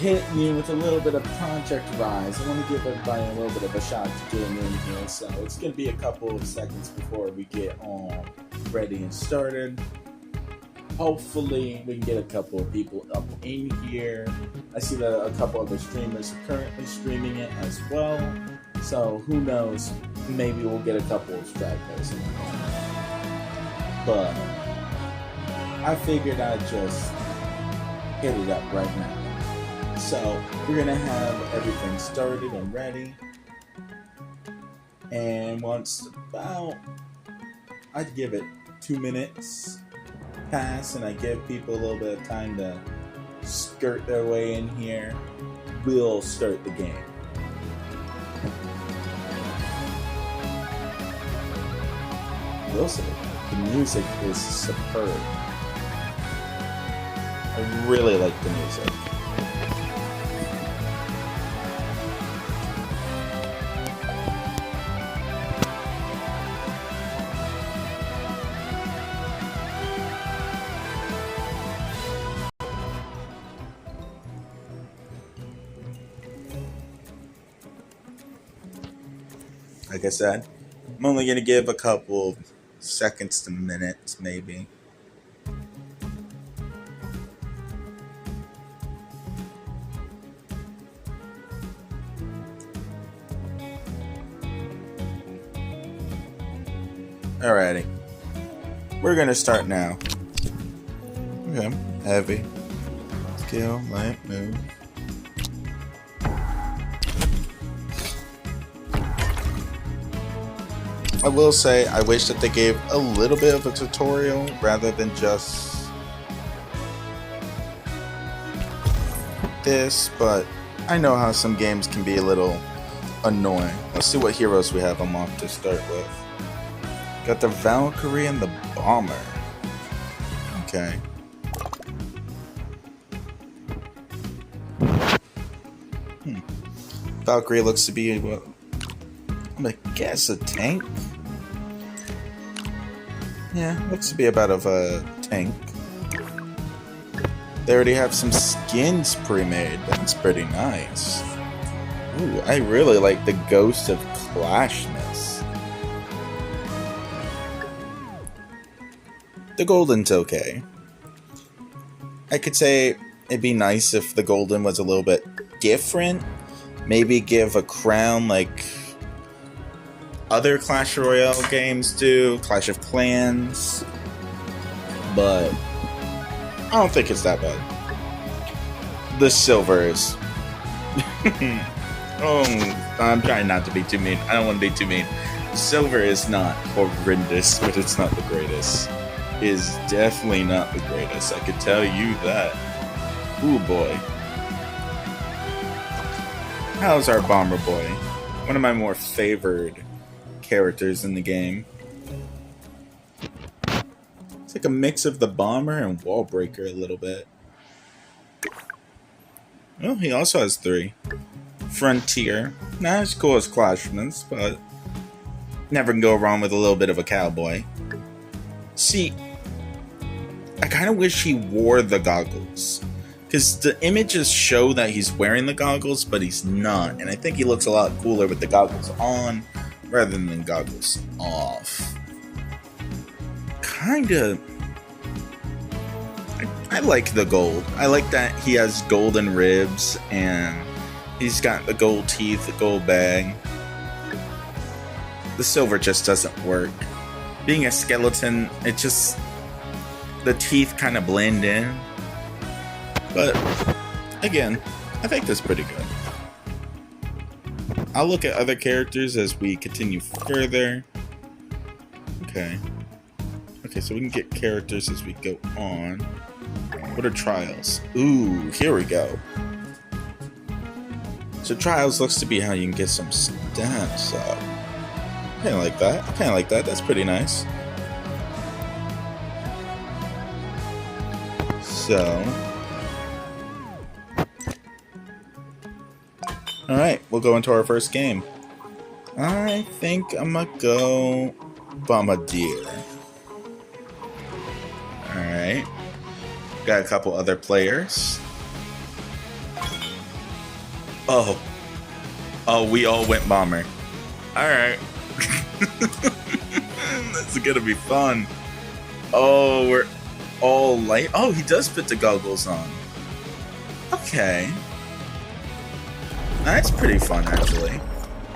hitting you with a little bit of Project Rise. I want to give everybody a little bit of a shot to getting in here, so it's going to be a couple of seconds before we get on ready and started. Hopefully, we can get a couple of people up in here. I see that a couple other streamers are currently streaming it as well, so who knows, maybe we'll get a couple of stragglers in there. But I figured I'd just hit it up right now. So we're gonna have everything started and ready, and once about, I'd give it 2 minutes pass and I give people a little bit of time to skirt their way in here, we'll start the game. We'll see. The music is superb. I really like the music. Like I said, I'm only going to give a couple seconds to minutes, maybe. Alrighty. We're going to start now. Okay. Heavy. Skill, light, move. I will say, I wish that they gave a little bit of a tutorial rather than just this, but I know how some games can be a little annoying. Let's see what heroes we have them off to start with. Got the Valkyrie and the Bomber. Okay. Valkyrie looks to be, what, I'm gonna guess a tank? Yeah, looks to be about of a tank. They already have some skins pre-made. That's pretty nice. Ooh, I really like the Ghost of Clashness. The Golden's okay. I could say it'd be nice if the Golden was a little bit different. Maybe give a crown like other Clash Royale games do, Clash of Clans, but I don't think it's that bad. The silver is. Oh, I'm trying not to be too mean. I don't want to be too mean. Silver is not horrendous, but it's not the greatest. It is definitely not the greatest. I could tell you that. Ooh boy. How's our Bomber Boy? One of my more favored characters in the game. It's like a mix of the Bomber and Wall Breaker a little bit. Oh, he also has 3. Frontier. Not as cool as Clashman's, but never can go wrong with a little bit of a cowboy. See, I kind of wish he wore the goggles, because the images show that he's wearing the goggles, but he's not, and I think he looks a lot cooler with the goggles on rather than goggles off. Kinda. I like the gold. I like that he has golden ribs and he's got the gold teeth, the gold bag. The silver just doesn't work. Being a skeleton, it just, the teeth kind of blend in. But again, I think that's pretty good. I'll look at other characters as we continue further. Okay. Okay, so we can get characters as we go on. What are trials? Ooh, here we go. So trials looks to be how you can get some stats up. I kinda like that. I kinda like that. That's pretty nice. So alright, we'll go into our first game. I think I'm gonna go Bombardier. Alright. Got a couple other players. Oh, oh, we all went bomber. All right. This is gonna be fun. Oh, we're all light. Oh, he does put the goggles on. Okay. That's pretty fun, actually.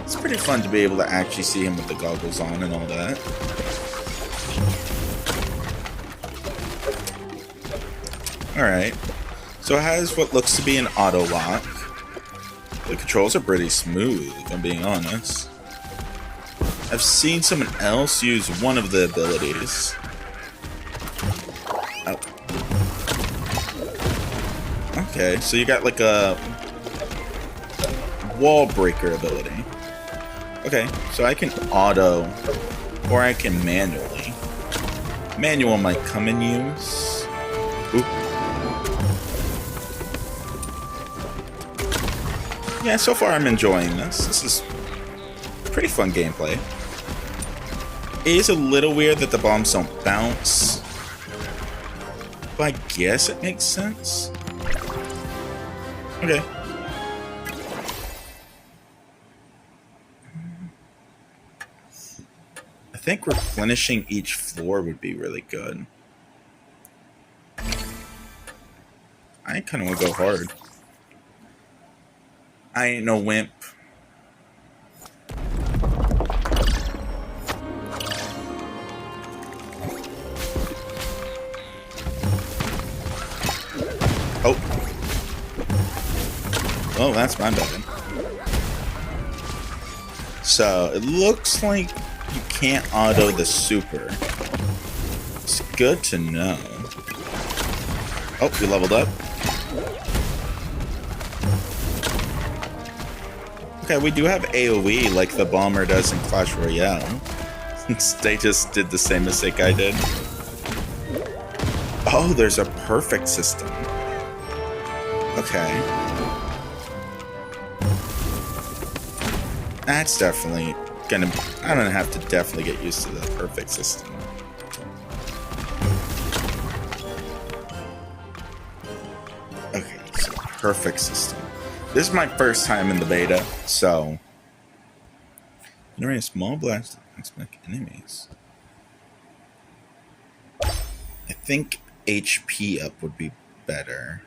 It's pretty fun to be able to actually see him with the goggles on and all that. Alright. So it has what looks to be an auto lock. The controls are pretty smooth, if I'm being honest. I've seen someone else use one of the abilities. Oh. Okay, so you got like a wall breaker ability. Okay, so I can auto, or I can manually. Manual might come in use. Oop. Yeah, so far I'm enjoying this. This is pretty fun gameplay. It is a little weird that the bombs don't bounce, but I guess it makes sense. Okay. I think replenishing each floor would be really good. I kind of want to go hard. I ain't no wimp. Oh. Oh, that's my bad. So, it looks like you can't auto the super. It's good to know. Oh, we leveled up. Okay, we do have AoE like the bomber does in Clash Royale. They just did the same mistake I did. Oh, there's a perfect system. Okay. That's definitely gonna... I'm gonna have to definitely get used to the perfect system. Okay, so perfect system. This is my first time in the beta, so... Generate a small blast to smack enemies. I think HP up would be better.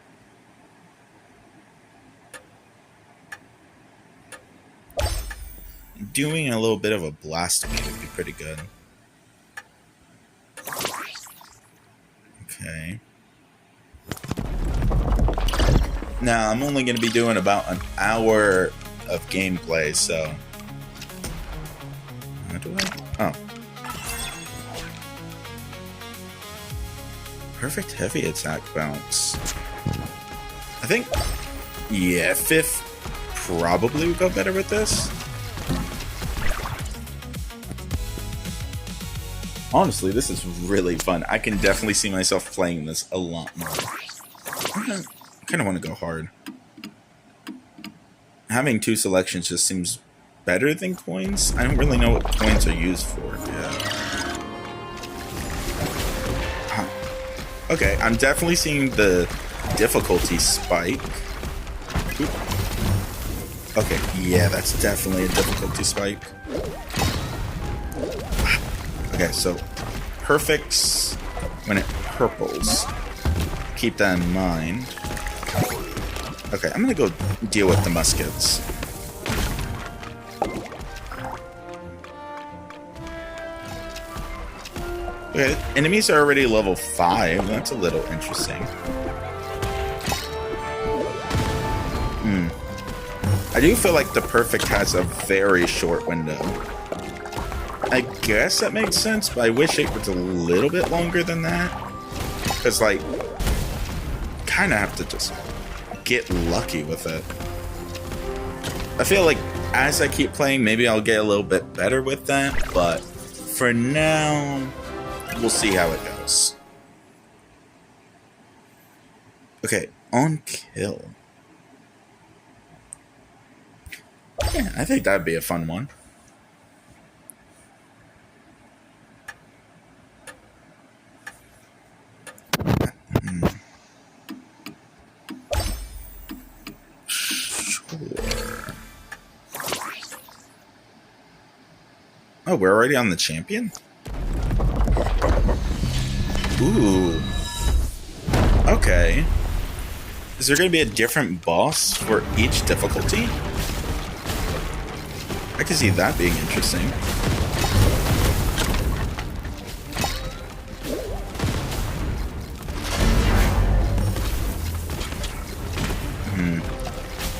Doing a little bit of a blast would be pretty good. Okay. Now, I'm only going to be doing about an hour of gameplay, so... How do I... Oh. Perfect heavy attack bounce. I think... Yeah, 5th probably would go better with this. Honestly, this is really fun. I can definitely see myself playing this a lot more. I kind of want to go hard. Having 2 selections just seems better than coins. I don't really know what coins are used for. Yeah. Huh. Okay, I'm definitely seeing the difficulty spike. Oop. Okay, yeah, that's definitely a difficulty spike. Okay, so perfects when it purples. Keep that in mind. Okay, I'm gonna go deal with the muskets. Okay, enemies are already level 5. That's a little interesting. I do feel like the perfect has a very short window. I guess that makes sense, but I wish it was a little bit longer than that. Because, like, kind of have to just get lucky with it. I feel like as I keep playing, maybe I'll get a little bit better with that, but for now, we'll see how it goes. Okay, on kill. Yeah, I think that'd be a fun one. Sure. Oh, we're already on the champion? Ooh. Okay. Is there going to be a different boss for each difficulty? I can see that being interesting.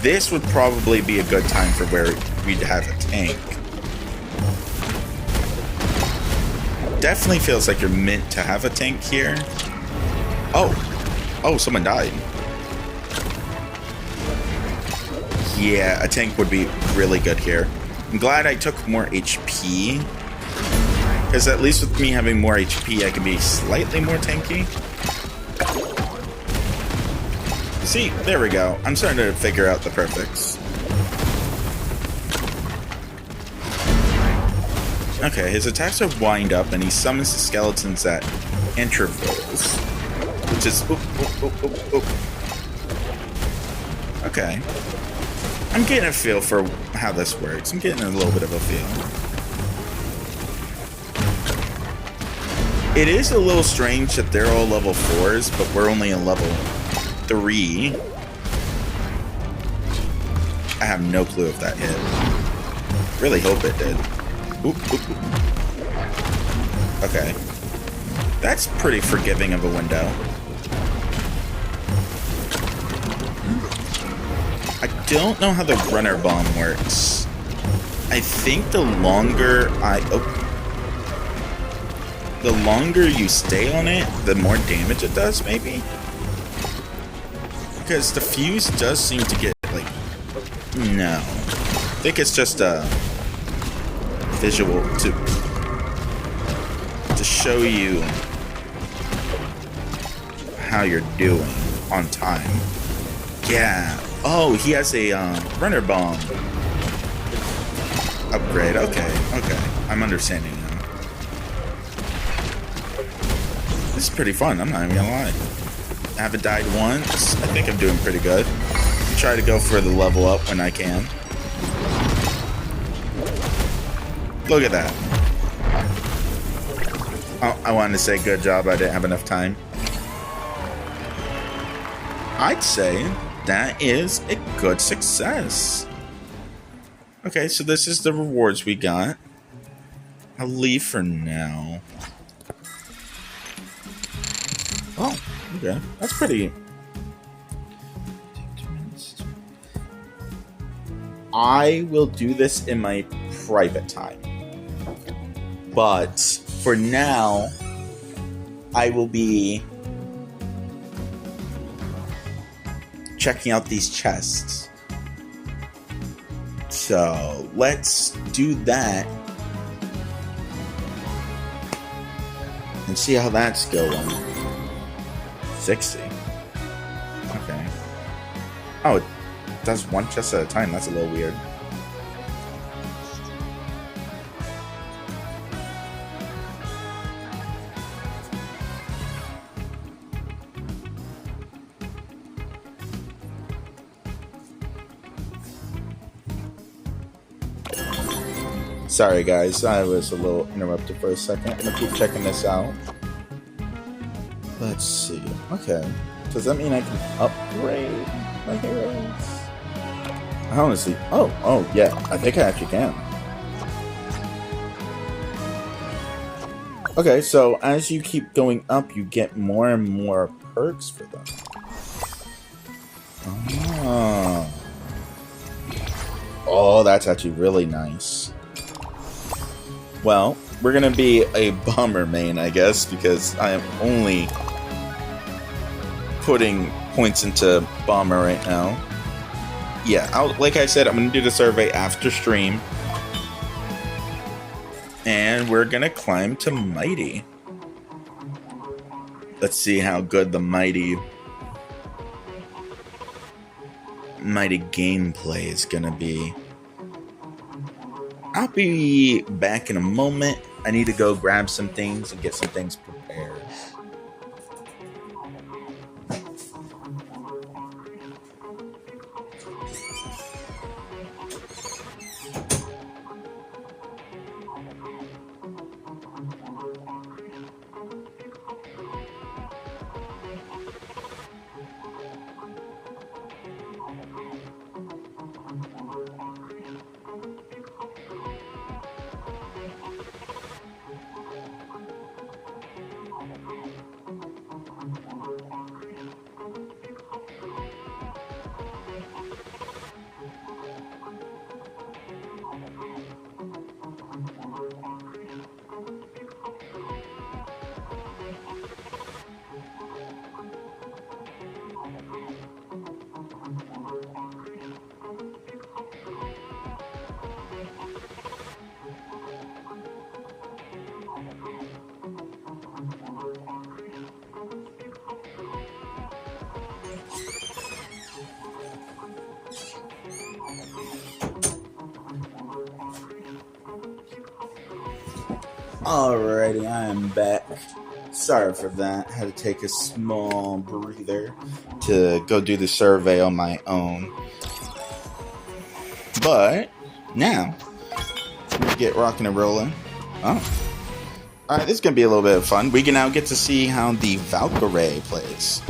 This would probably be a good time for where we'd have a tank. Definitely feels like you're meant to have a tank here. Oh. Oh, someone died. Yeah, a tank would be really good here. I'm glad I took more HP. Because at least with me having more HP, I can be slightly more tanky. See, there we go. I'm starting to figure out the perfects. Okay, his attacks are wind up, and he summons the skeletons at intervals. Which is... Okay. I'm getting a feel for how this works. I'm getting a little bit of a feel. It is a little strange that they're all level 4s, but we're only a level 3. I have no clue if that hit. Really hope it did. Oop, oop, oop. Okay. That's pretty forgiving of a window. I don't know how the runner bomb works. I think the longer the longer you stay on it, the more damage it does, maybe? Because the fuse does seem to get, like... No. I think it's just a visual to show you how you're doing on time. Yeah. Oh, he has a runner bomb upgrade. Okay, okay. I'm understanding now. This is pretty fun, I'm not even gonna lie. I haven't died once. I think I'm doing pretty good. I try to go for the level up when I can. Look at that. Oh, I wanted to say good job, I didn't have enough time. I'd say that is a good success. Okay, so this is the rewards we got. I'll leave for now. Oh, okay. That's pretty... I will do this in my private time. But for now, I will be checking out these chests. So let's do that and see how that's going. 60. Okay. Oh, it does one chest at a time. That's a little weird. Sorry guys, I was a little interrupted for a second. I'm gonna keep checking this out. Let's see. Okay. Does that mean I can upgrade my heroes? Honestly. Oh, yeah. I think I actually can. Okay, so as you keep going up, you get more and more perks for them. Oh, that's actually really nice. Well, we're gonna be a bomber main, I guess, because I am only putting points into bomber right now. Yeah, like I said, I'm gonna do the survey after stream. And we're gonna climb to Mighty. Let's see how good the Mighty gameplay is gonna be. I'll be back in a moment. I need to go grab some things and get some things prepared. Alrighty, I am back. Sorry for that. Had to take a small breather to go do the survey on my own. But now, we get rocking and rolling. Oh. Alright, this is going to be a little bit of fun. We can now get to see how the Valkyrie plays.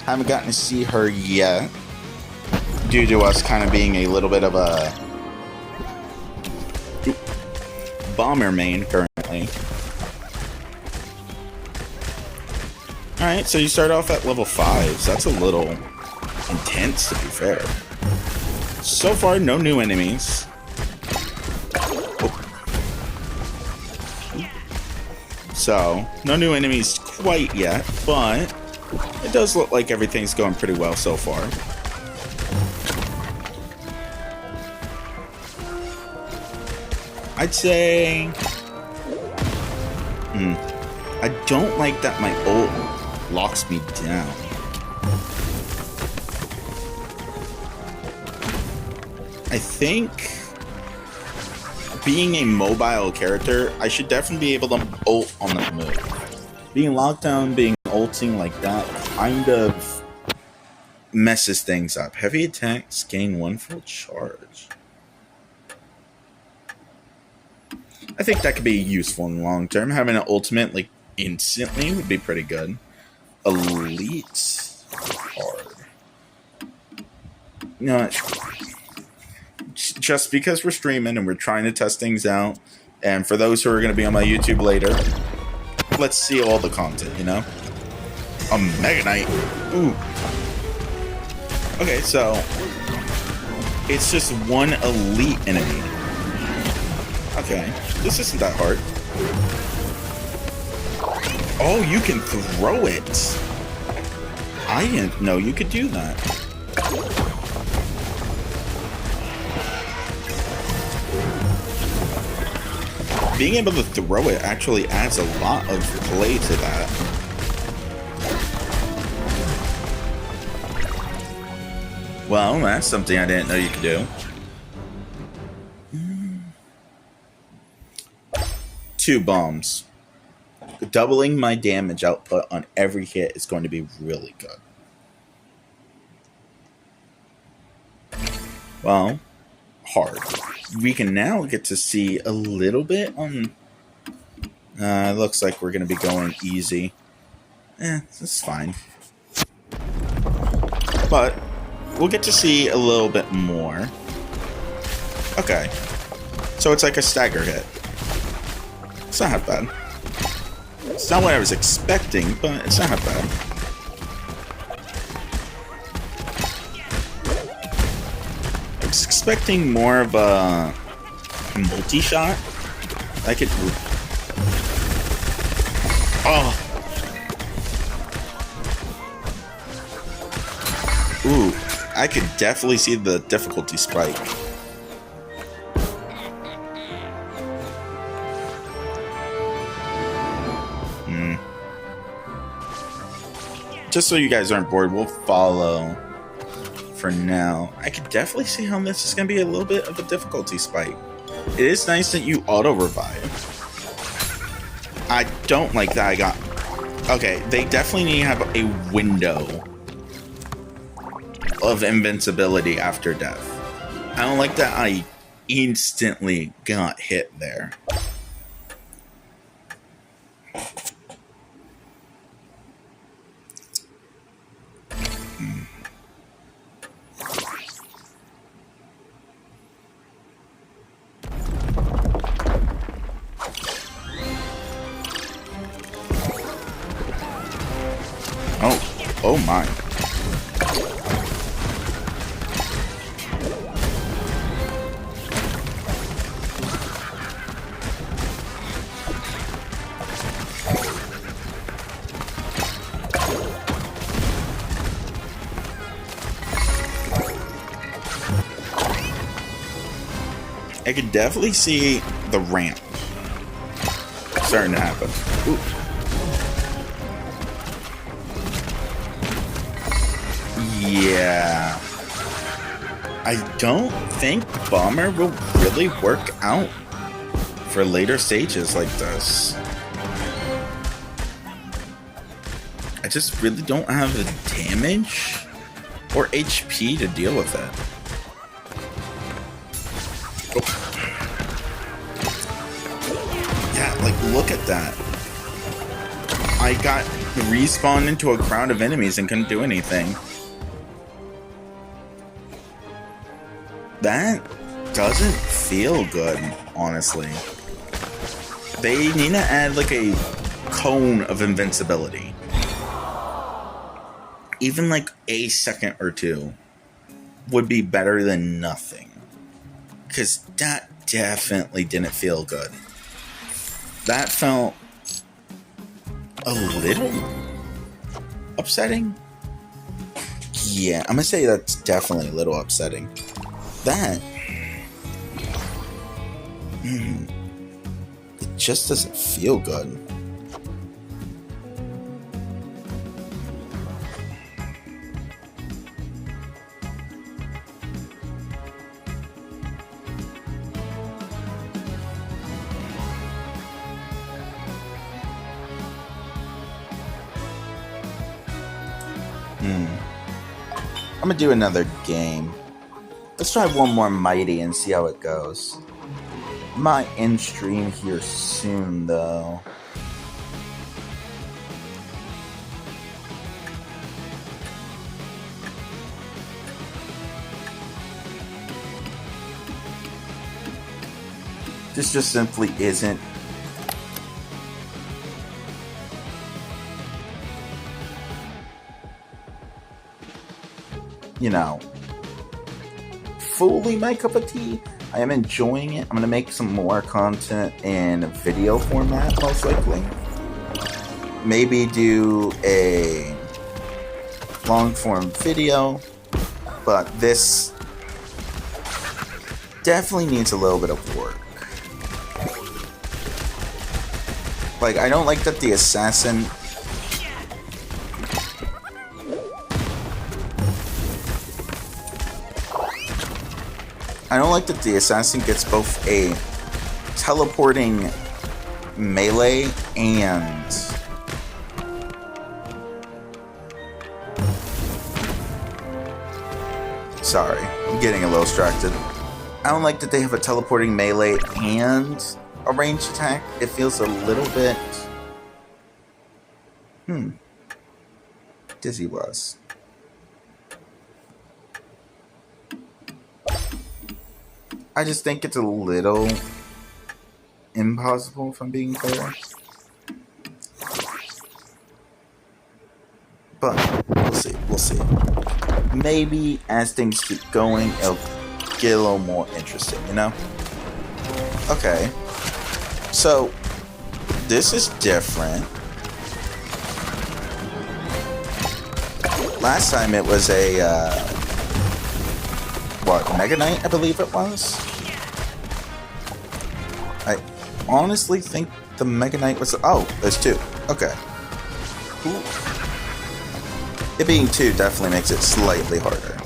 Haven't gotten to see her yet, due to us kind of being a little bit of a bomber main currently. Alright, so you start off at level 5, so that's a little intense, to be fair. So far, no new enemies. So, no new enemies quite yet, but it does look like everything's going pretty well so far. I'd say... I don't like that my ult locks me down. I think being a mobile character, I should definitely be able to ult on the move. Being locked down, being ulting like that, kind of messes things up. Heavy attacks gain 1 full charge. I think that could be useful in the long term. Having an ultimate like instantly would be pretty good. Elite hard. You know what? Just because we're streaming and we're trying to test things out, and for those who are going to be on my YouTube later, let's see all the content, you know? A Mega Knight. Ooh. Okay, so it's just one elite enemy. Okay, this isn't that hard. Oh, you can throw it. I didn't know you could do that. Being able to throw it actually adds a lot of play to that. Well, that's something I didn't know you could do. 2 bombs. Doubling my damage output on every hit is going to be really good. Well, hard. We can now get to see a little bit on... it looks like we're going to be going easy. That's fine. But we'll get to see a little bit more. Okay. So it's like a stagger hit. It's not half bad. It's not what I was expecting, but it's not half bad. I was expecting more of a multi-shot. I could... Oh! Ooh, I could definitely see the difficulty spike. Just so you guys aren't bored, we'll follow for now. I could definitely see how this is going to be a little bit of a difficulty spike. It is nice that you auto-revive. I don't like that I got... Okay, they definitely need to have a window of invincibility after death. I don't like that I instantly got hit there. Oh my. I could definitely see the ramp starting to happen. Ooh. Yeah. I don't think Bomber will really work out for later stages like this. I just really don't have the damage or HP to deal with it. Yeah, like, look at that. I got respawned into a crowd of enemies and couldn't do anything. That doesn't feel good, honestly. They need to add, like, a cone of invincibility. Even, like, a second or two would be better than nothing. Because that definitely didn't feel good. That felt a little upsetting. Yeah, I'm gonna say that's definitely a little upsetting. That it just doesn't feel good. I'm gonna do another game. Let's try one more Mighty and see how it goes. Might end stream here soon, though. This just simply isn't fully my cup of tea. I am enjoying it. I'm going to make some more content in video format, most likely. Maybe do a long form video, but this definitely needs a little bit of work. Like, I don't like that the assassin gets both a teleporting melee and sorry, I'm getting a little distracted. I don't like that they have a teleporting melee and a ranged attack. It feels a little bit Dizzy was. I just think it's a little impossible, if I'm being fair. But we'll see. Maybe as things keep going, it'll get a little more interesting, you know? Okay. So, this is different. Last time it was a, Mega Knight, I believe it was? I honestly think the Mega Knight was... Oh, there's two. Okay. Cool. It being two definitely makes it slightly harder.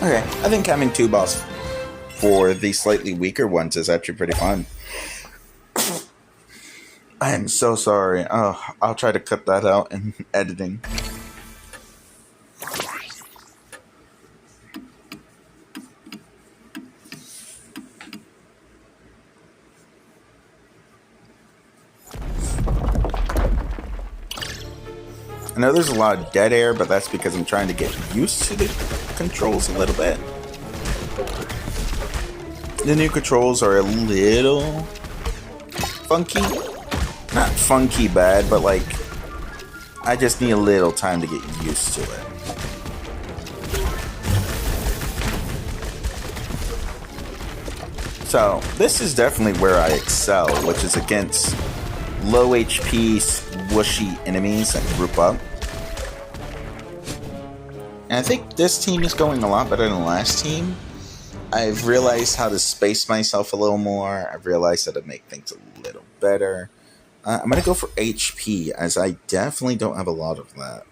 Okay, I think having two boss for the slightly weaker ones is actually pretty fun. I am so sorry. Oh, I'll try to cut that out in editing. I know there's a lot of dead air, but that's because I'm trying to get used to the controls a little bit. The new controls are a little funky. Not funky bad, but like, I just need a little time to get used to it. So, this is definitely where I excel, which is against low HP, squishy enemies that group up. And I think this team is going a lot better than the last team. I've realized how to space myself a little more. I've realized how to make things a little better. I'm going to go for HP, as I definitely don't have a lot of that.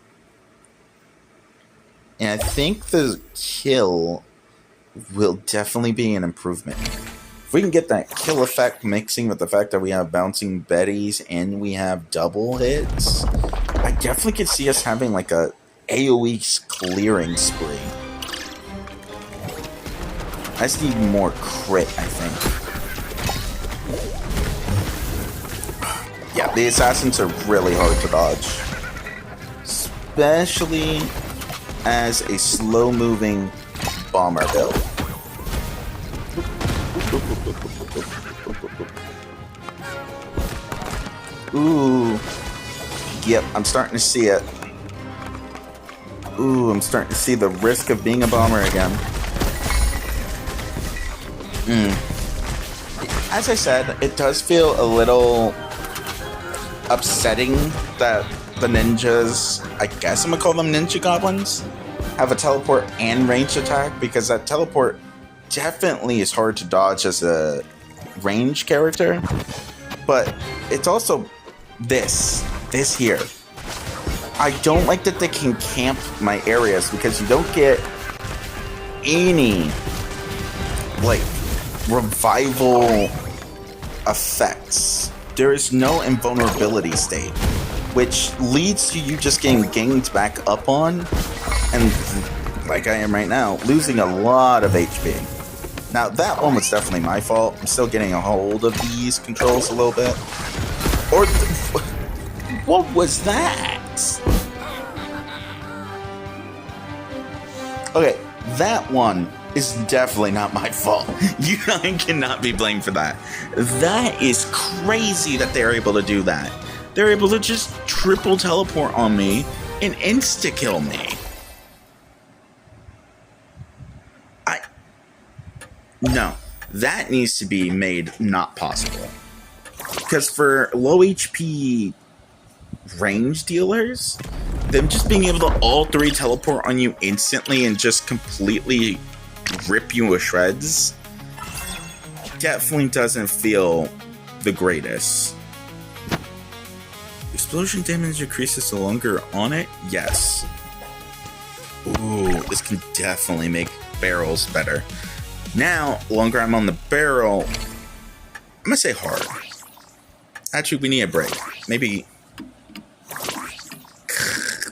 And I think the kill will definitely be an improvement. If we can get that kill effect mixing with the fact that we have bouncing Bettys and we have double hits, I definitely could see us having like a AoE clearing spree. I just need more crit, I think. Yeah, the assassins are really hard to dodge. Especially as a slow-moving bomber build. Ooh. Yep, I'm starting to see it. Ooh, I'm starting to see the risk of being a bomber again. As I said, it does feel a little upsetting that the ninjas, I guess I'm gonna call them ninja goblins, have a teleport and range attack, because that teleport definitely is hard to dodge as a range character. But it's also this here. I don't like that they can camp my areas, because you don't get any like revival effects. There is no invulnerability state, which leads to you just getting ganged back up on, and like I am right now, losing a lot of HP. Now that one was definitely my fault. I'm still getting a hold of these controls a little bit. Or what was that? Okay, that one is definitely not my fault. I cannot be blamed for that. That is crazy that they're able to do that. They're able to just triple teleport on me and insta-kill me. No, that needs to be made not possible. Because for low HP range dealers, them just being able to all three teleport on you instantly and just completely rip you to shreds definitely doesn't feel the greatest. Explosion damage increases the longer on it? Yes. Ooh, this can definitely make barrels better. Now, longer I'm on the barrel, I'm gonna say hard. Actually, we need a break. Maybe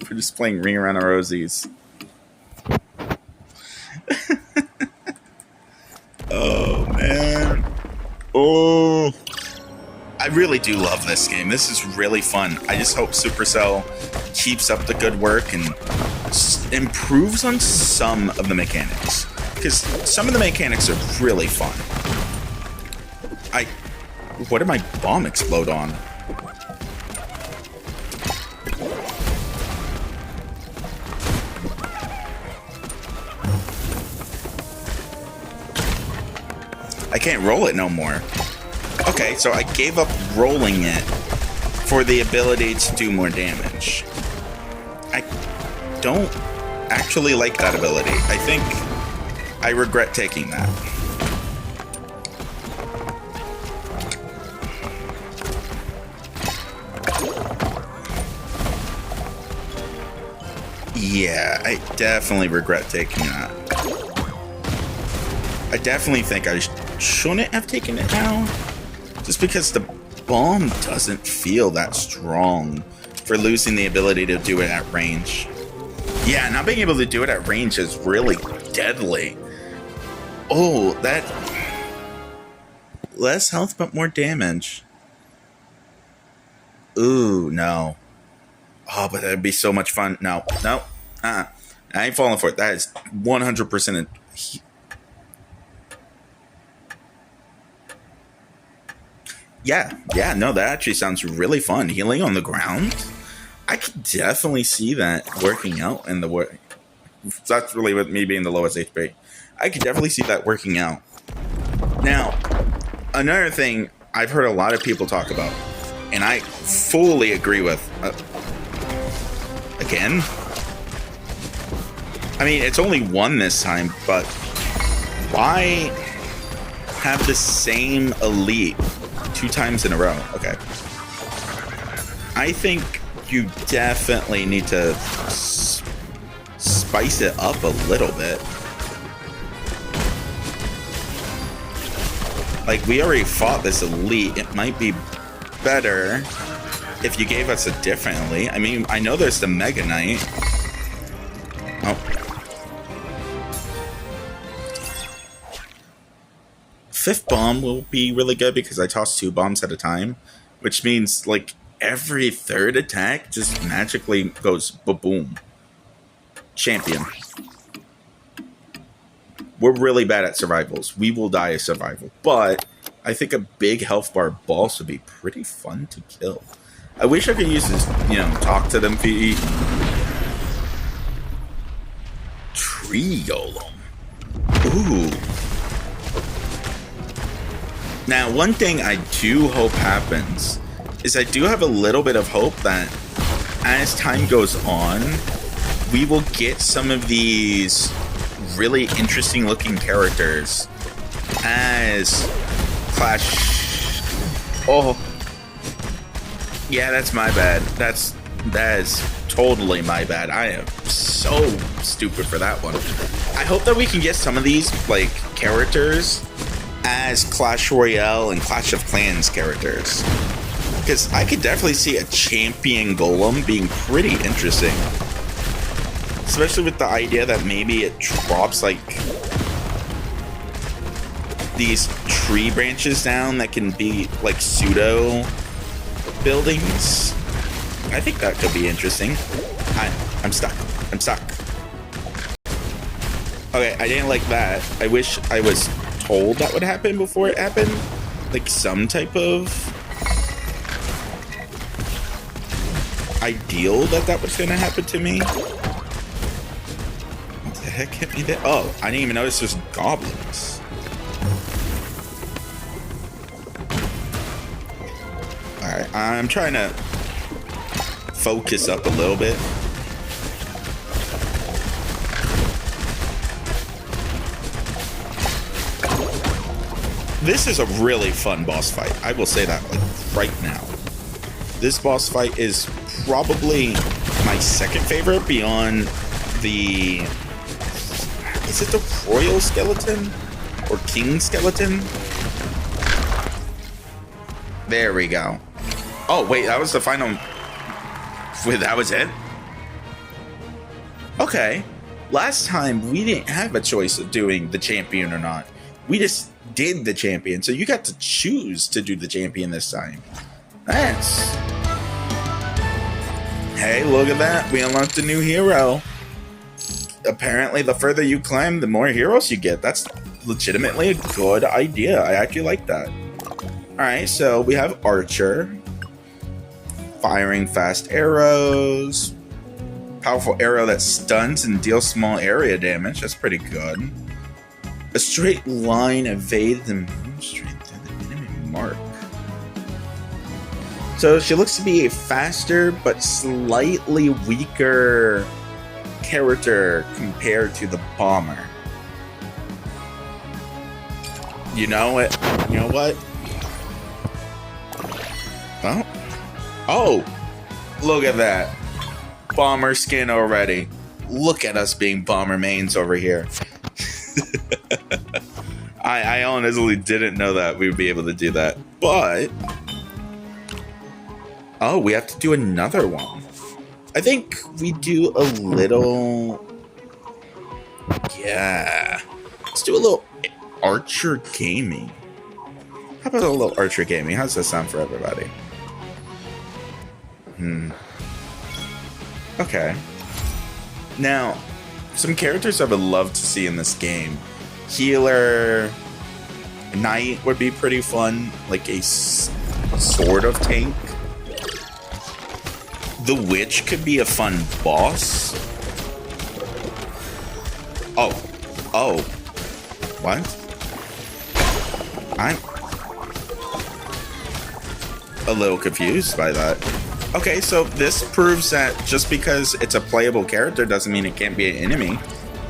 we're just playing Ring Around the Rosies. Oh, man. Oh. I really do love this game. This is really fun. I just hope Supercell keeps up the good work and improves on some of the mechanics. Because some of the mechanics are really fun. What did my bomb explode on? I can't roll it no more. Okay, so I gave up rolling it for the ability to do more damage. I don't actually like that ability. I think I regret taking that. Yeah, I definitely regret taking that. I definitely think I shouldn't have taken it now. Just because the bomb doesn't feel that strong for losing the ability to do it at range. Yeah, not being able to do it at range is really deadly. Oh, that... less health but more damage. Ooh, no. Oh, but that'd be so much fun. No. I ain't falling for it. That is 100%. Yeah, no, that actually sounds really fun. Healing on the ground? I could definitely see that working out in the work. That's really with me being the lowest HP. I could definitely see that working out. Now, another thing I've heard a lot of people talk about, and I fully agree with. Again? I mean, it's only one this time, but why have the same elite 2 times in a row? Okay. I think you definitely need to spice it up a little bit. Like, we already fought this elite. It might be better if you gave us a different elite. I mean, I know there's the Mega Knight. Oh. Fifth bomb will be really good because I toss 2 bombs at a time, which means, like, every third attack just magically goes ba-boom. Champion. We're really bad at survivals. We will die a survival. But I think a big health bar boss would be pretty fun to kill. I wish I could use this, talk to them feat. Tree Golem. Ooh. Now, one thing I do hope happens is I do have a little bit of hope that as time goes on, we will get some of these really interesting looking characters as Clash. Oh, yeah, that's my bad. That is totally my bad. I am so stupid for that one. I hope that we can get some of these like characters as Clash Royale and Clash of Clans characters, because I could definitely see a champion golem being pretty interesting. Especially with the idea that maybe it drops like these tree branches down that can be like pseudo buildings. I think that could be interesting. I'm stuck. I'm stuck. Okay, I didn't like that. I wish I was told that would happen before it happened. Like some type of ideal that was going to happen to me. Heck hit me there? Oh, I didn't even notice there's goblins. Alright, I'm trying to focus up a little bit. This is a really fun boss fight. I will say that like right now. This boss fight is probably my second favorite beyond the... Is it the Royal Skeleton? Or King Skeleton? There we go. Oh, wait, that was the final... Wait, that was it? Okay. Last time, we didn't have a choice of doing the champion or not. We just did the champion. So you got to choose to do the champion this time. Nice. Hey, look at that. We unlocked a new hero. Apparently, the further you climb, the more heroes you get. That's legitimately a good idea. I actually like that. Alright, so we have Archer. Firing fast arrows. Powerful arrow that stuns and deals small area damage. That's pretty good. A straight line evades and moves straight through the enemy mark. So she looks to be a faster but slightly weaker character compared to the bomber. You know what? You know what? Oh, look at that. Bomber skin already. Look at us being bomber mains over here. I honestly didn't know that we would be able to do that. But... oh, we have to do another one. I think we do a little... yeah. Let's do a little Archer Gaming. How about a little Archer Gaming? How does that sound for everybody? Okay. Now, some characters I would love to see in this game. Healer... Knight would be pretty fun. Like a sort of tank. The Witch could be a fun boss. Oh. Oh. What? I'm a little confused by that. Okay, so this proves that just because it's a playable character doesn't mean it can't be an enemy.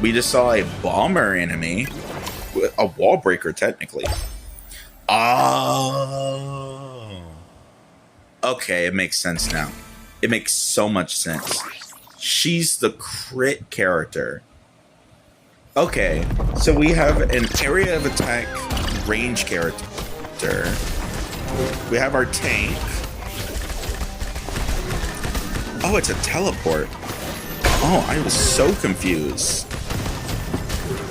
We just saw a bomber enemy, a wall breaker technically. Oh, okay, it makes sense now. It makes so much sense. She's the crit character. Okay, so we have an area of attack range character. We have our tank. Oh, it's a teleport. Oh, I was so confused.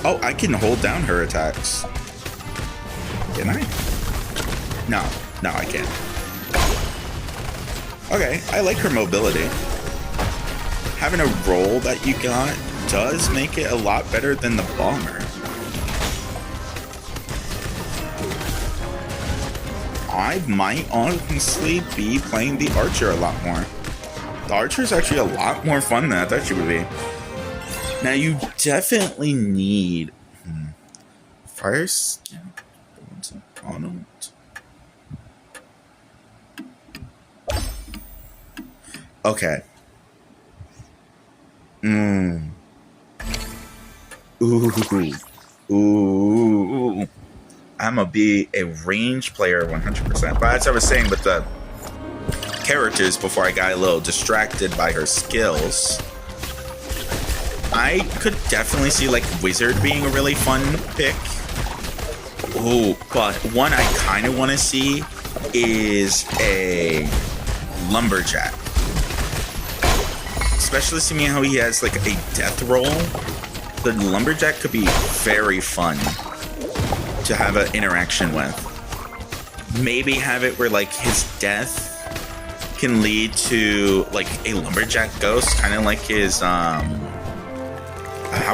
Oh, I can hold down her attacks. Can I? No, I can't. Okay, I like her mobility. Having a roll that you got does make it a lot better than the bomber. I might honestly be playing the archer a lot more. The archer is actually a lot more fun than I thought she would be. Now you definitely need fire skin. Okay. Ooh. I'm gonna be a range player 100%. But as I was saying with the characters before I got a little distracted by her skills, I could definitely see like Wizard being a really fun pick. Ooh, but one I kind of want to see is a Lumberjack. Especially seeing how he has like a death roll. The Lumberjack could be very fun to have an interaction with. Maybe have it where like his death can lead to like a Lumberjack ghost, kind of like his how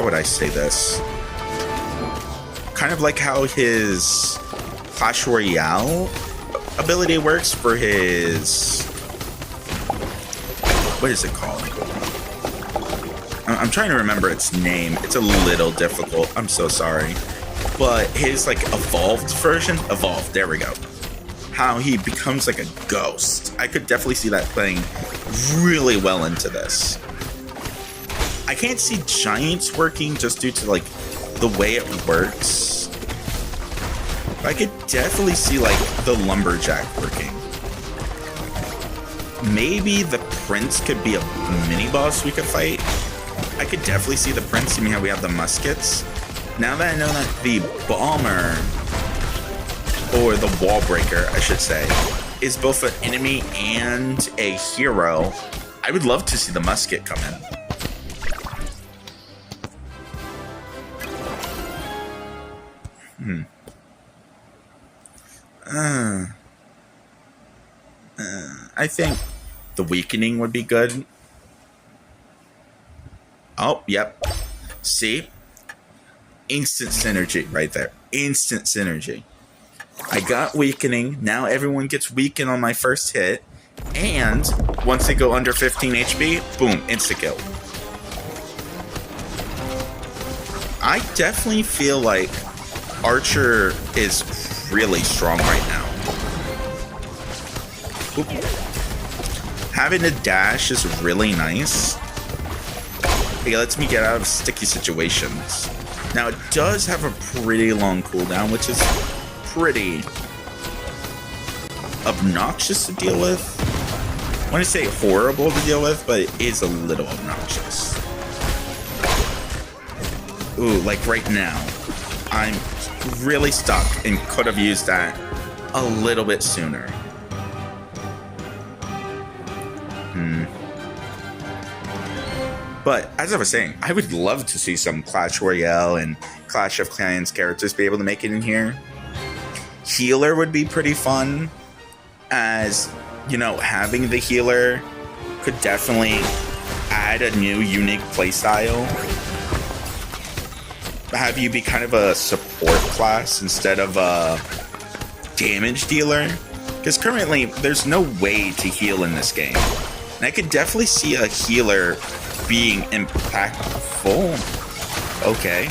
would I say this? Kind of like how his Clash Royale ability works for his, what is it called? I'm trying to remember its name. It's a little difficult. I'm so sorry. But his like evolved version, there we go. How he becomes like a ghost. I could definitely see that playing really well into this. I can't see Giants working just due to like the way it works. But I could definitely see like the Lumberjack working. Maybe the Prince could be a mini boss we could fight. I could definitely see the Prince, seeing how we have the muskets. Now that I know that the bomber, or the wall breaker, I should say, is both an enemy and a hero, I would love to see the musket come in. I think the weakening would be good. Oh, yep. See? Instant synergy right there. Instant synergy. I got weakening. Now everyone gets weakened on my first hit. And once they go under 15 HP, boom, insta-kill. I definitely feel like Archer is really strong right now. Oop. Having a dash is really nice. It lets me get out of sticky situations. Now, it does have a pretty long cooldown, which is pretty obnoxious to deal with. I want to say horrible to deal with, but it is a little obnoxious. Ooh, like right now, I'm really stuck and could have used that a little bit sooner. But as I was saying, I would love to see some Clash Royale and Clash of Clans characters be able to make it in here. Healer would be pretty fun, as, you know, having the healer could definitely add a new unique playstyle. Have you be kind of a support class instead of a damage dealer. Because currently, there's no way to heal in this game. And I could definitely see a healer being impactful. Okay.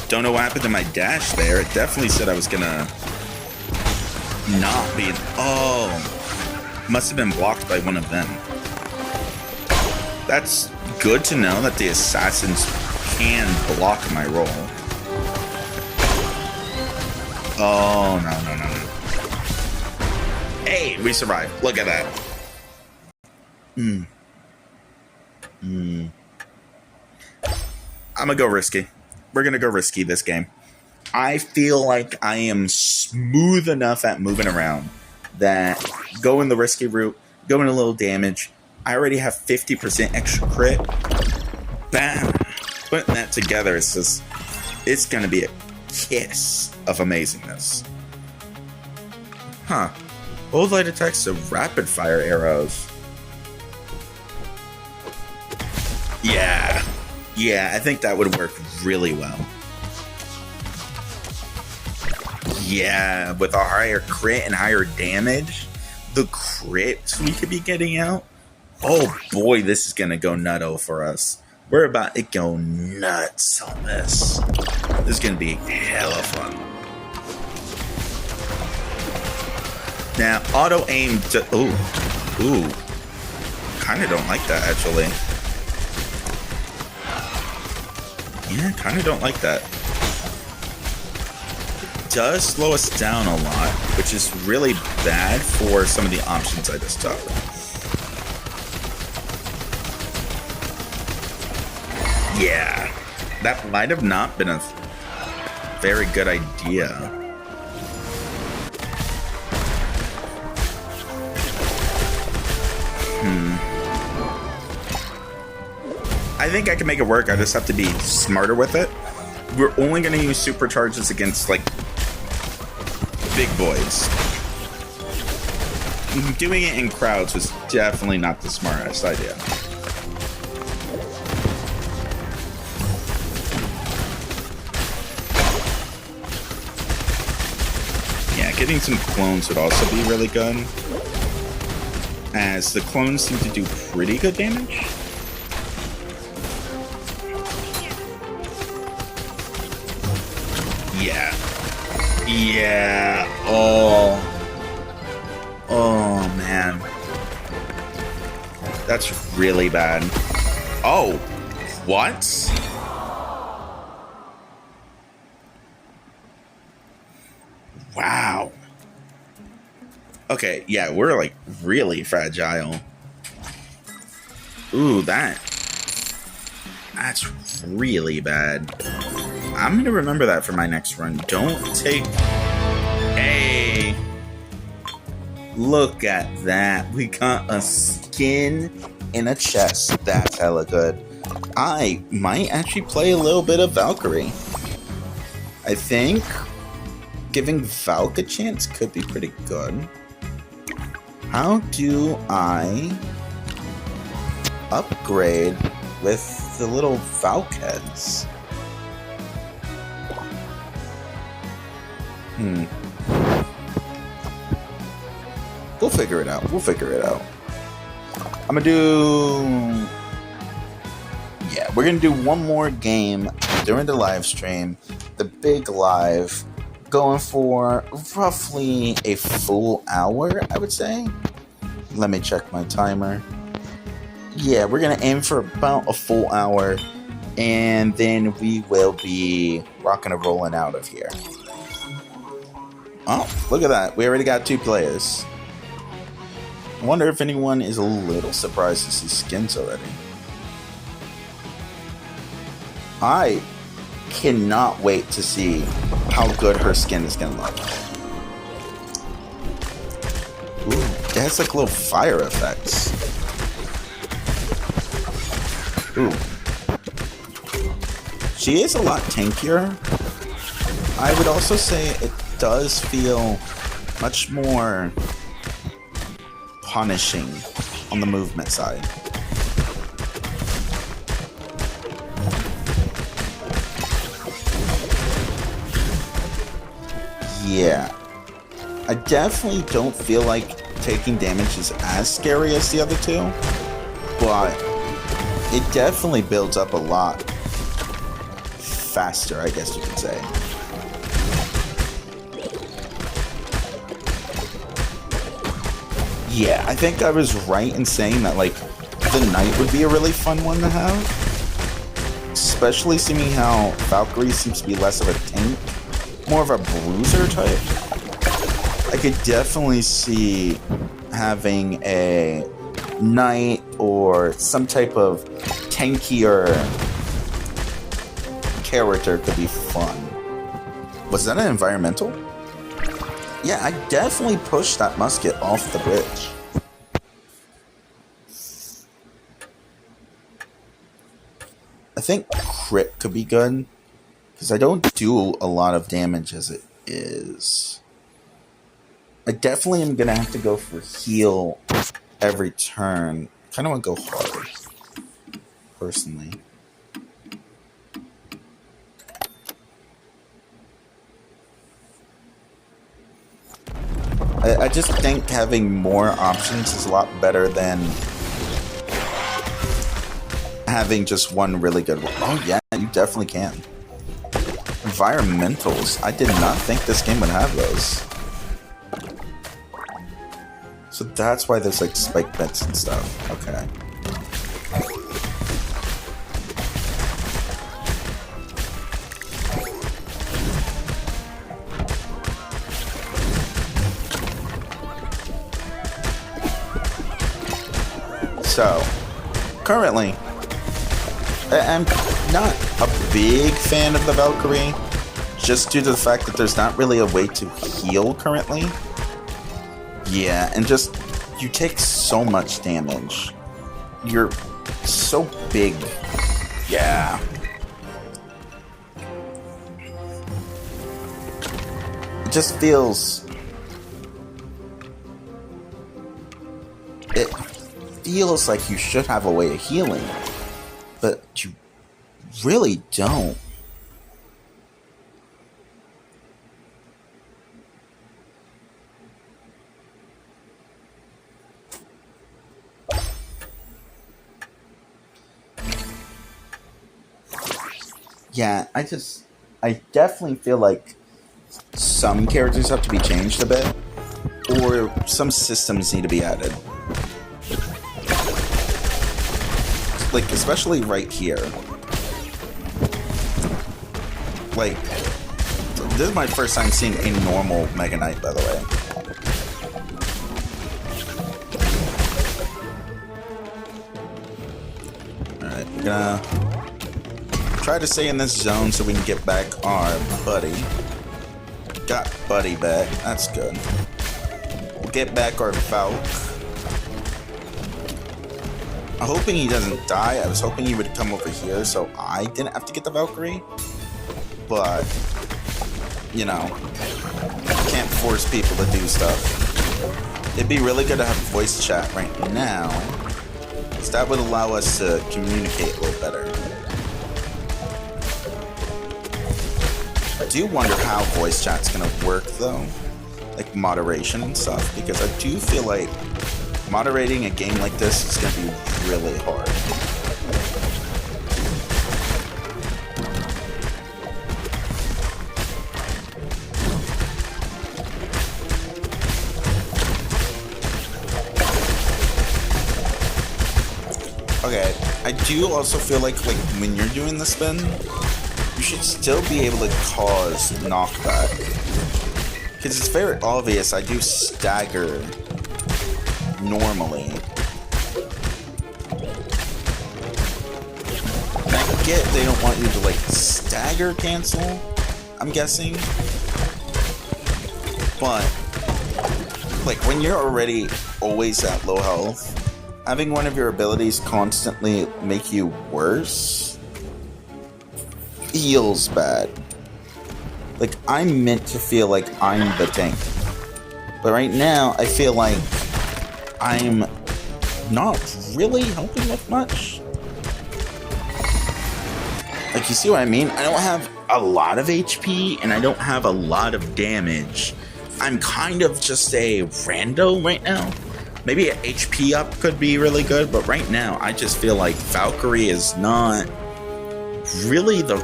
Don't know what happened to my dash there. It definitely said I was gonna not be. Oh. Must have been blocked by one of them. That's good to know that the assassins can block my roll. Oh, no. Hey, we survived. Look at that. I'm gonna go risky. We're gonna go risky this game. I feel like I am smooth enough at moving around that going the risky route, going a little damage. I already have 50% extra crit. Bam! Putting that together is just, it's gonna be a kiss of amazingness. Huh. Bold light attacks of rapid fire arrows. Yeah. Yeah, I think that would work really well. Yeah, with a higher crit and higher damage, the crits we could be getting out. Oh boy, this is gonna go nutto for us. We're about to go nuts on this. This is gonna be hella fun. Now, auto aim to... Ooh. Kinda don't like that, actually. Yeah, kinda don't like that. Does slow us down a lot, which is really bad for some of the options I just took. Yeah, that might have not been a very good idea. I think I can make it work. I just have to be smarter with it. We're only going to use supercharges against, like, big boys. Doing it in crowds was definitely not the smartest idea. Yeah, getting some clones would also be really good, as the clones seem to do pretty good damage. Yeah. Oh, man. That's really bad. Oh, what? Wow. Okay, yeah, we're like really fragile. Ooh, that's really bad. I'm gonna remember that for my next run. Don't take... Hey! Look at that. We got a skin in a chest. That's hella good. I might actually play a little bit of Valkyrie. I think giving Valk a chance could be pretty good. How do I upgrade with the little Valk heads? We'll figure it out. I'm gonna do... Yeah, we're gonna do one more game during the live stream. The big live. Going for roughly a full hour, I would say. Let me check my timer. Yeah, we're gonna aim for about a full hour. And then we will be rocking and rolling out of here. Oh, look at that. We already got 2 players. I wonder if anyone is a little surprised to see skins already. I cannot wait to see how good her skin is going to look. Ooh, it has like little fire effects. Ooh. She is a lot tankier. I would also say it does feel much more punishing on the movement side. Yeah. I definitely don't feel like taking damage is as scary as the other two, but it definitely builds up a lot faster, I guess you could say. Yeah, I think I was right in saying that, like, the Knight would be a really fun one to have. Especially seeing how Valkyrie seems to be less of a tank, more of a bruiser type. I could definitely see having a Knight or some type of tankier character could be fun. Was that an environmental? Yeah, I definitely pushed that musket off the bridge. I think crit could be good, because I don't do a lot of damage as it is. I definitely am going to have to go for heal every turn. I kind of want to go hard, personally. I just think having more options is a lot better than having just one really good one. Oh yeah, you definitely can. Environmentals. I did not think this game would have those. So that's why there's like spike bets and stuff. Okay. So, currently, I'm not a big fan of the Valkyrie, just due to the fact that there's not really a way to heal currently. Yeah, and just, you take so much damage. You're so big. Yeah. It just feels... It feels like you should have a way of healing, but you really don't. Yeah, I definitely feel like some characters have to be changed a bit, or some systems need to be added. Like, especially right here. Like, this is my first time seeing a normal Mega Knight, by the way. Alright, we're gonna try to stay in this zone so we can get back our buddy. Got buddy back, that's good. We'll get back our Valk. I'm hoping he doesn't die. I was hoping he would come over here so I didn't have to get the Valkyrie. But, you know, can't force people to do stuff. It'd be really good to have voice chat right now, because that would allow us to communicate a little better. I do wonder how voice chat's gonna work though, like moderation and stuff, because I do feel like moderating a game like this is gonna be really hard. Okay, I do also feel like when you're doing the spin, you should still be able to cause knockback. Because it's very obvious I do stagger normally. And I get they don't want you to like stagger cancel, I'm guessing. But like when you're already always at low health, having one of your abilities constantly make you worse feels bad. Like, I'm meant to feel like I'm the tank. But right now, I feel like I'm not really helping with much. Like, you see what I mean? I don't have a lot of HP, and I don't have a lot of damage. I'm kind of just a rando right now. Maybe an HP up could be really good, but right now, I just feel like Valkyrie is not really the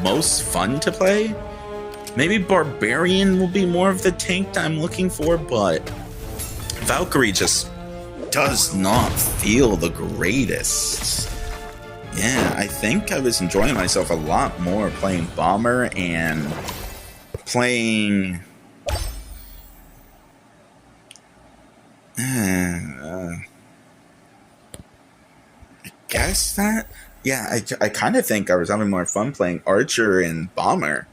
most fun to play. Maybe Barbarian will be more of the tank that I'm looking for, but Valkyrie just does not feel the greatest. Yeah, I think I was enjoying myself a lot more playing Bomber and playing... I guess that... Yeah, I kind of think I was having more fun playing Archer and Bomber.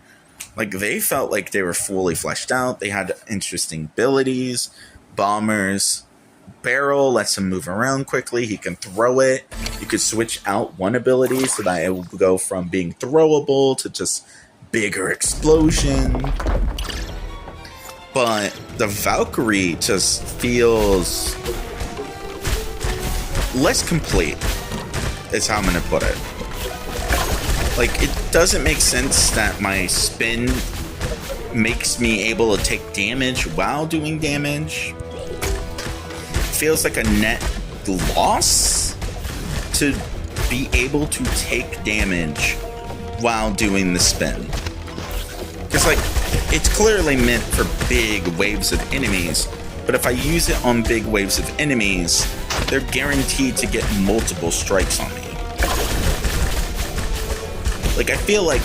Like, they felt like they were fully fleshed out. They had interesting abilities. Bomber's barrel lets him move around quickly. He can throw it. You could switch out one ability so that it will go from being throwable to just bigger explosion. But the Valkyrie just feels less complete, is how I'm going to put it. Like, it doesn't make sense that my spin makes me able to take damage while doing damage. Feels like a net loss to be able to take damage while doing the spin. Because, like, it's clearly meant for big waves of enemies, but if I use it on big waves of enemies, they're guaranteed to get multiple strikes on me. Like, I feel like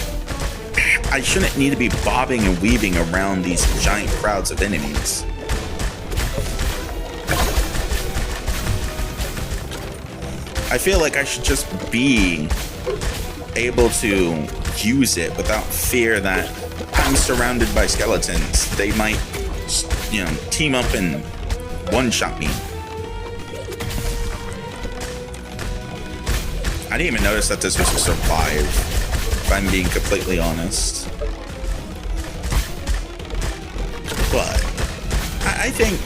I shouldn't need to be bobbing and weaving around these giant crowds of enemies. I feel like I should just be able to use it without fear that I'm surrounded by skeletons. They might, team up and one-shot me. I didn't even notice that this was a survive, if I'm being completely honest. But I think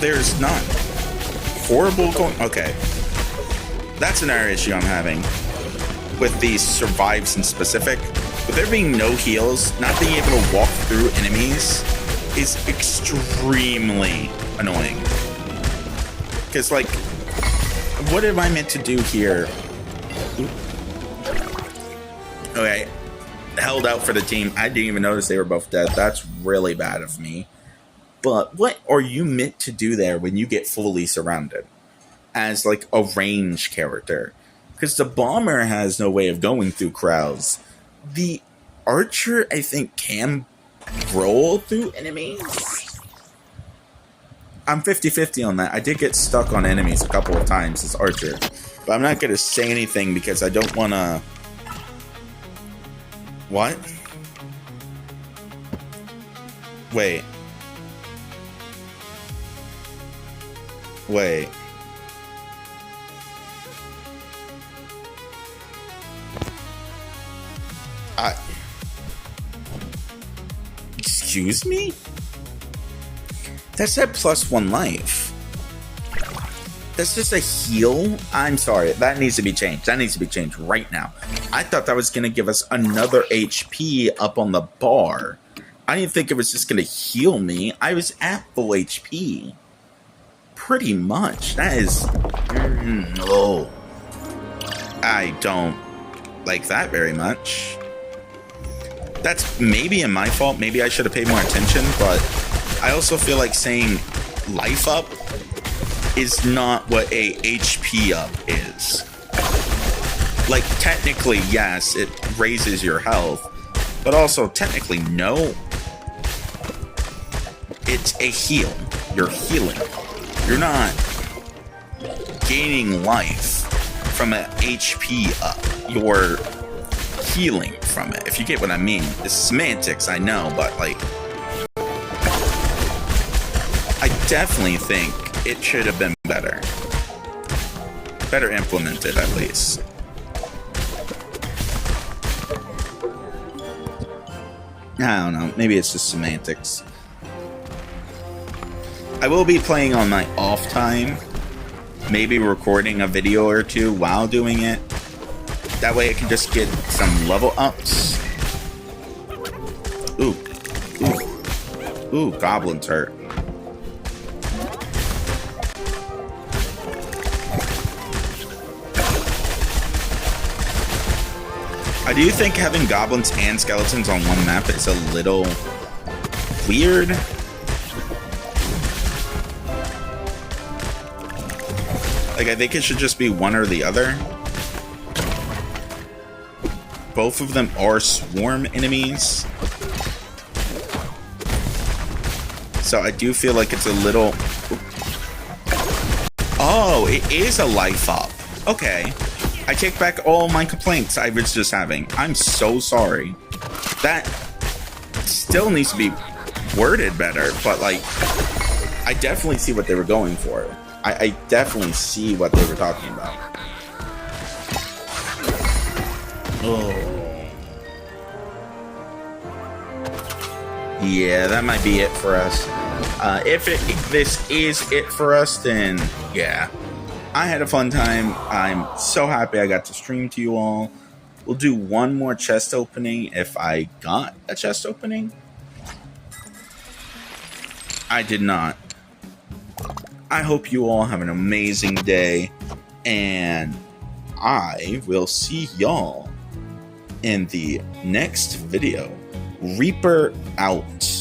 there's not horrible going... Okay. That's another issue I'm having with these survives in specific. With there being no heals, not being able to walk through enemies is extremely annoying. Because, like, what am I meant to do here? Okay. Held out for the team. I didn't even notice they were both dead. That's really bad of me. But what are you meant to do there when you get fully surrounded? As, like, a range character. Because the Bomber has no way of going through crowds. The Archer, I think, can roll through enemies. I'm 50-50 on that. I did get stuck on enemies a couple of times as Archer. But I'm not going to say anything because I don't want to... What? Wait. Excuse me? That said +1 life. That's just a heal? I'm sorry. That needs to be changed. That needs to be changed right now. I thought that was going to give us another HP up on the bar. I didn't think it was just going to heal me. I was at full HP. Pretty much. That is... Oh. I don't like that very much. That's maybe my fault. Maybe I should have paid more attention, but I also feel like saying life up is not what a HP up is. Like, technically, yes, it raises your health, but also technically, no. It's a heal. You're healing. You're not gaining life from an HP up. You're healing from it, if you get what I mean. It's semantics, I know, but, like, I definitely think it should have been better. Better implemented, at least. I don't know. Maybe it's just semantics. I will be playing on my off time. Maybe recording a video or two while doing it. That way I can just get some level ups. Ooh. Ooh. Ooh, goblins hurt. I do think having goblins and skeletons on one map is a little weird. Like, I think it should just be one or the other. Both of them are swarm enemies. So I do feel like it's a little... Oh, it is a life up. Okay. I take back all my complaints I was just having. I'm so sorry. That still needs to be worded better, but like, I definitely see what they were going for. I definitely see what they were talking about. Oh. Yeah, that might be it for us. If this is it for us, then yeah. I had a fun time. I'm so happy I got to stream to you all. We'll do one more chest opening if I got a chest opening. I did not. I hope you all have an amazing day, and I will see y'all in the next video. Reaper out.